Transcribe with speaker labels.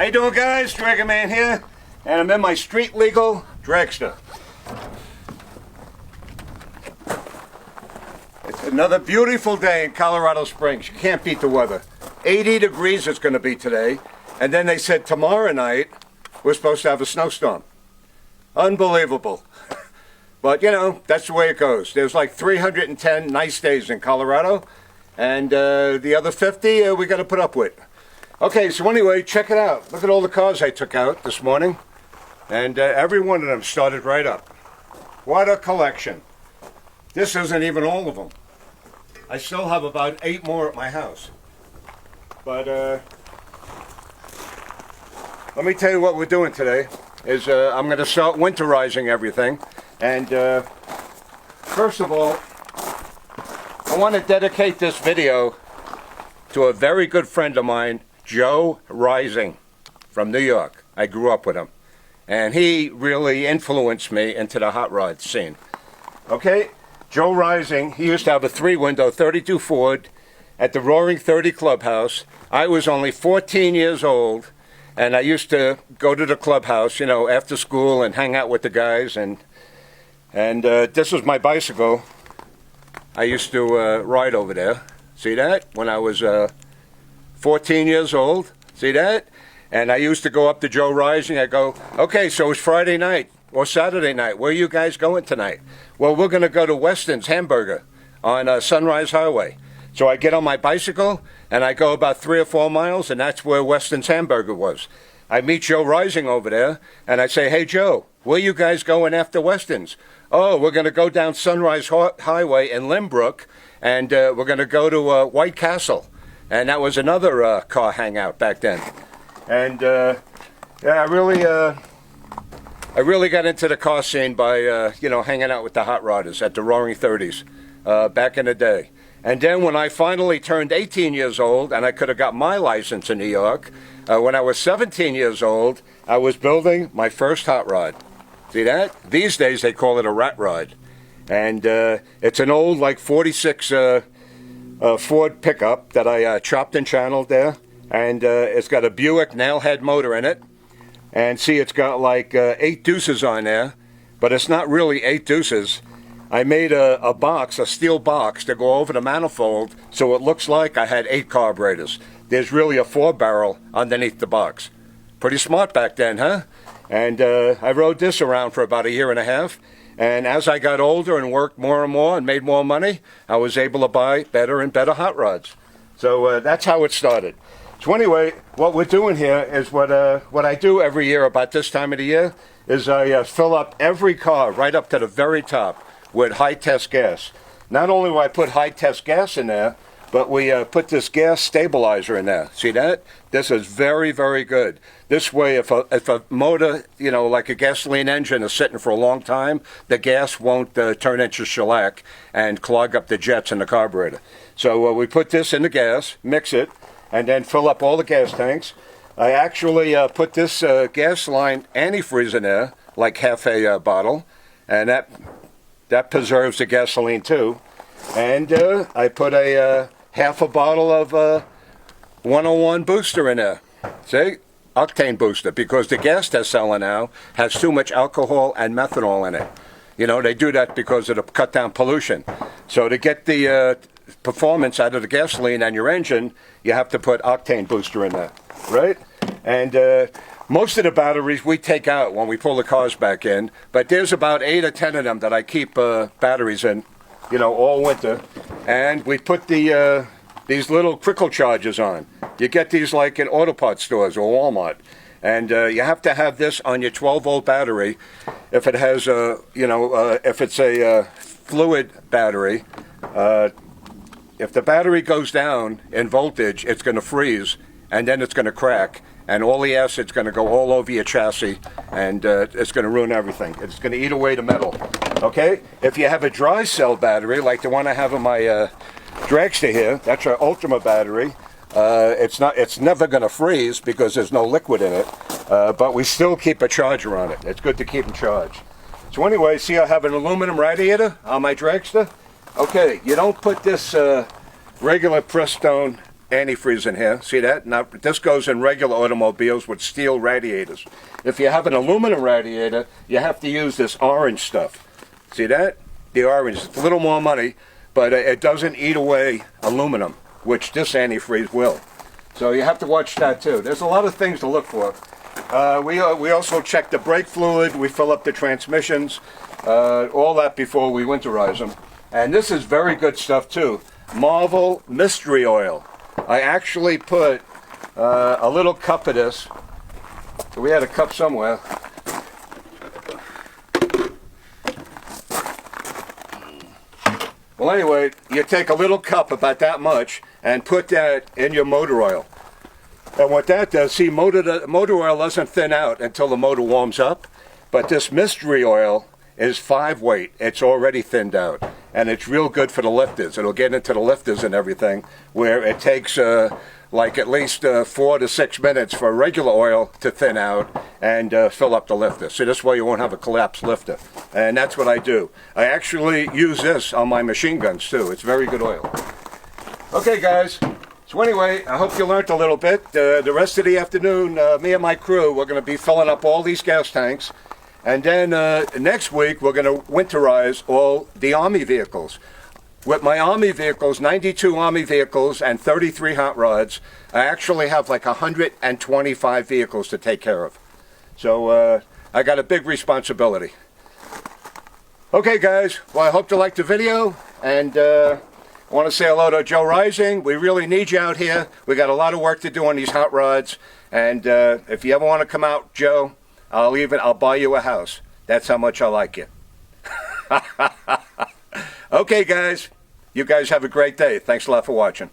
Speaker 1: How you doing, guys? Dragonman here, and I'm in my street legal dragster. It's another beautiful day in Colorado Springs. You can't beat the weather. 80 degrees it's going to be today, and then they said tomorrow night we're supposed to have a snowstorm. Unbelievable. But you know, that's the way it goes. There's like 310 nice days in Colorado, and the other 50 we got to put up with. Okay, so anyway, check it out. Look at all the cars I took out this morning. And every one of them started right up. What a collection. This isn't even all of them. I still have about 8 more at my house. But let me tell you what we're doing today. Is I'm going to start winterizing everything. And first of all, I want to dedicate this video to a very good friend of mine, Joe Rising from New York. I grew up with him, and he really influenced me into the hot rod scene. Okay, Joe Rising, he used to have a 3-window 32 Ford at the Roaring 30 Clubhouse. I was only 14 years old, and I used to go to the clubhouse, you know, after school and hang out with the guys, and this was my bicycle. I used to ride over there. See that? When I was 14 years old, see that? And I used to go up to Joe Rising. I go, okay, so it's Friday night or Saturday night. Where are you guys going tonight? Well, we're going to go to Weston's Hamburger on Sunrise Highway. So I get on my bicycle and I go about 3 or 4 miles, and that's where Weston's Hamburger was. I meet Joe Rising over there, and I say, hey, Joe, where you guys going after Weston's? Oh, we're going to go down Sunrise Highway in Limbrook, and we're going to go to White Castle. And that was another car hangout back then. And yeah, I really got into the car scene by you know, hanging out with the hot rodders at the Roaring 30s back in the day. And then when I finally turned 18 years old and I could have got my license in New York, when I was 17 years old, I was building my first hot rod. See that? These days they call it a rat rod. And it's an old like 46 Ford pickup that I chopped and channeled there, and it's got a Buick nail-head motor in it, and see, it's got like 8 deuces on there, but it's not really 8 deuces. I made a box, a steel box, to go over the manifold, so it looks like I had 8 carburetors. There's really a 4-barrel underneath the box. Pretty smart back then, huh? And I rode this around for about 1.5 years. And as I got older and worked more and more and made more money, I was able to buy better and better hot rods. So that's how it started. So anyway, what we're doing here is what I do every year about this time of the year is I fill up every car right up to the very top with high-test gas. Not only do I put high-test gas in there, but we put this gas stabilizer in there. See that? This is very, very good. This way, if a motor, you know, like a gasoline engine is sitting for a long time, the gas won't turn into shellac and clog up the jets in the carburetor. So we put this in the gas, mix it, and then fill up all the gas tanks. I actually put this gas line antifreeze in there, like half a bottle, and that preserves the gasoline too. And I put a half a bottle of 101 booster in there. See? Octane booster, because the gas they're selling now has too much alcohol and methanol in it. You know, they do that because it'll cut down pollution. So to get the performance out of the gasoline and your engine, you have to put octane booster in there, right? And most of the batteries we take out when we pull the cars back in, but there's about 8 or 10 of them that I keep batteries in, you know, all winter. And we put these little crickle chargers on. You get these like in auto parts stores or Walmart. And you have to have this on your 12-volt battery. If it has if it's a fluid battery, if the battery goes down in voltage, it's going to freeze, and then it's going to crack, and all the acid's going to go all over your chassis, and it's going to ruin everything. It's going to eat away the metal. Okay? If you have a dry cell battery, like the one I have in my dragster here, that's our Ultima battery. It's never going to freeze because there's no liquid in it, but we still keep a charger on it. It's good to keep them charged. So anyway, see, I have an aluminum radiator on my dragster. Okay, you don't put this regular Prestone antifreeze in here. See that? Now, this goes in regular automobiles with steel radiators. If you have an aluminum radiator, you have to use this orange stuff. See that? The orange. It's a little more money, but it doesn't eat away aluminum, which this antifreeze will. So you have to watch that too. There's a lot of things to look for. We also check the brake fluid. We fill up the transmissions. All that before we winterize them. And this is very good stuff too. Marvel Mystery Oil. I actually put a little cup of this. We had a cup somewhere. Well, anyway, you take a little cup, about that much, and put that in your motor oil. And what that does, see, motor oil doesn't thin out until the motor warms up, but this mystery oil is 5 weight. It's already thinned out, and it's real good for the lifters. It'll get into the lifters and everything, where it takes like at least 4 to 6 minutes for regular oil to thin out and fill up the lifter. So this way you won't have a collapsed lifter. And that's what I do. I actually use this on my machine guns too. It's very good oil. Okay, guys. So anyway, I hope you learned a little bit. The rest of the afternoon, me and my crew, we're going to be filling up all these gas tanks. And then next week, we're going to winterize all the Army vehicles. With my Army vehicles, 92 Army vehicles and 33 hot rods, I actually have like 125 vehicles to take care of. So I got a big responsibility. Okay, guys. Well, I hope you liked the video. And I want to say hello to Joe Rising. We really need you out here. We got a lot of work to do on these hot rods. And if you ever want to come out, Joe, I'll buy you a house. That's how much I like you. Okay, guys. You guys have a great day. Thanks a lot for watching.